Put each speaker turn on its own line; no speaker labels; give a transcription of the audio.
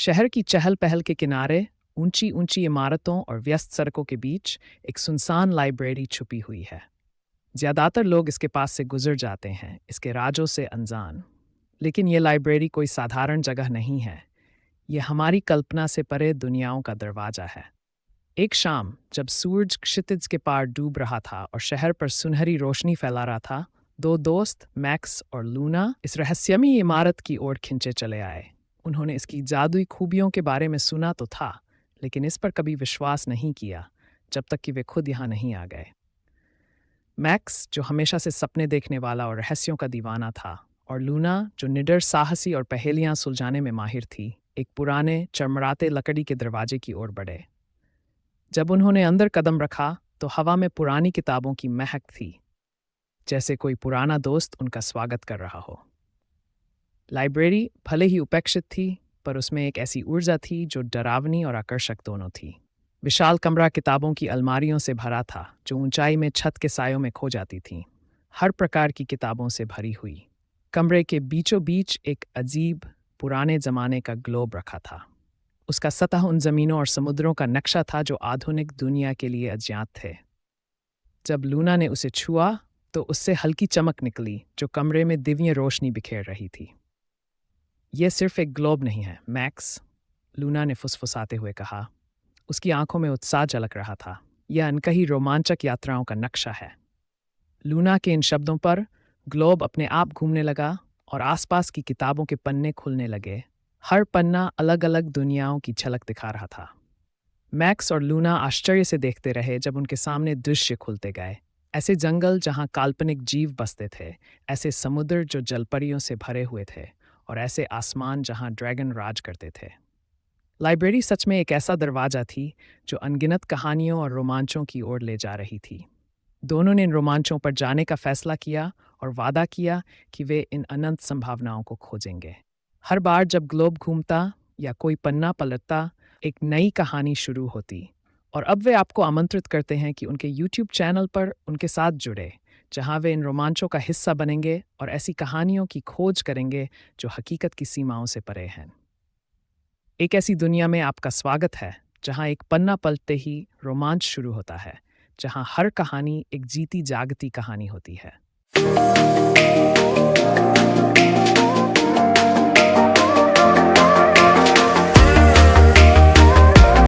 शहर की चहल पहल के किनारे ऊंची ऊंची इमारतों और व्यस्त सड़कों के बीच एक सुनसान लाइब्रेरी छुपी हुई है। ज्यादातर लोग इसके पास से गुजर जाते हैं, इसके राजों से अनजान। लेकिन ये लाइब्रेरी कोई साधारण जगह नहीं है। ये हमारी कल्पना से परे दुनियाओं का दरवाजा है। एक शाम जब सूरज क्षितिज के पार डूब रहा था और शहर पर सुनहरी रोशनी फैला रहा था, दो दोस्त मैक्स और लूना इस रहस्यमयी इमारत की ओर खिंचे चले आए। उन्होंने इसकी जादुई खूबियों के बारे में सुना तो था, लेकिन इस पर कभी विश्वास नहीं किया जब तक कि वे खुद यहाँ नहीं आ गए। मैक्स, जो हमेशा से सपने देखने वाला और रहस्यों का दीवाना था, और लूना, जो निडर साहसी और पहेलियां सुलझाने में माहिर थी, एक पुराने चमड़ाते लकड़ी के दरवाजे की ओर बढ़े। जब उन्होंने अंदर कदम रखा तो हवा में पुरानी किताबों की महक थी, जैसे कोई पुराना दोस्त उनका स्वागत कर रहा हो। लाइब्रेरी भले ही उपेक्षित थी, पर उसमें एक ऐसी ऊर्जा थी जो डरावनी और आकर्षक दोनों थी। विशाल कमरा किताबों की अलमारियों से भरा था, जो ऊंचाई में छत के सायों में खो जाती थीं, हर प्रकार की किताबों से भरी हुई। कमरे के बीचों बीच एक अजीब पुराने जमाने का ग्लोब रखा था। उसका सतह उन जमीनों और समुद्रों का नक्शा था जो आधुनिक दुनिया के लिए अज्ञात थे। जब लूना ने उसे छुआ तो उससे हल्की चमक निकली जो कमरे में दिव्य रोशनी बिखेर रही थी। यह सिर्फ एक ग्लोब नहीं है, मैक्स, लूना ने फुसफुसाते हुए कहा। उसकी आंखों में उत्साह झलक रहा था। यह अनकही रोमांचक यात्राओं का नक्शा है। लूना के इन शब्दों पर ग्लोब अपने आप घूमने लगा और आसपास की किताबों के पन्ने खुलने लगे। हर पन्ना अलग अलग दुनियाओं की झलक दिखा रहा था। मैक्स और लूना आश्चर्य से देखते रहे जब उनके सामने दृश्य खुलते गए। ऐसे जंगल जहां काल्पनिक जीव बसते थे, ऐसे समुद्र जो जलपरियों से भरे हुए थे, और ऐसे आसमान जहां ड्रैगन राज करते थे। लाइब्रेरी सच में एक ऐसा दरवाजा थी जो अनगिनत कहानियों और रोमांचों की ओर ले जा रही थी। दोनों ने इन रोमांचों पर जाने का फैसला किया और वादा किया कि वे इन अनंत संभावनाओं को खोजेंगे। हर बार जब ग्लोब घूमता या कोई पन्ना पलटता, एक नई कहानी शुरू होती। और अब वे आपको आमंत्रित करते हैं कि उनके YouTube चैनल पर उनके साथ जुड़े, जहां वे इन रोमांचों का हिस्सा बनेंगे और ऐसी कहानियों की खोज करेंगे जो हकीकत की सीमाओं से परे हैं। एक ऐसी दुनिया में आपका स्वागत है जहां एक पन्ना पलटते ही रोमांच शुरू होता है, जहां हर कहानी एक जीती जागती कहानी होती है।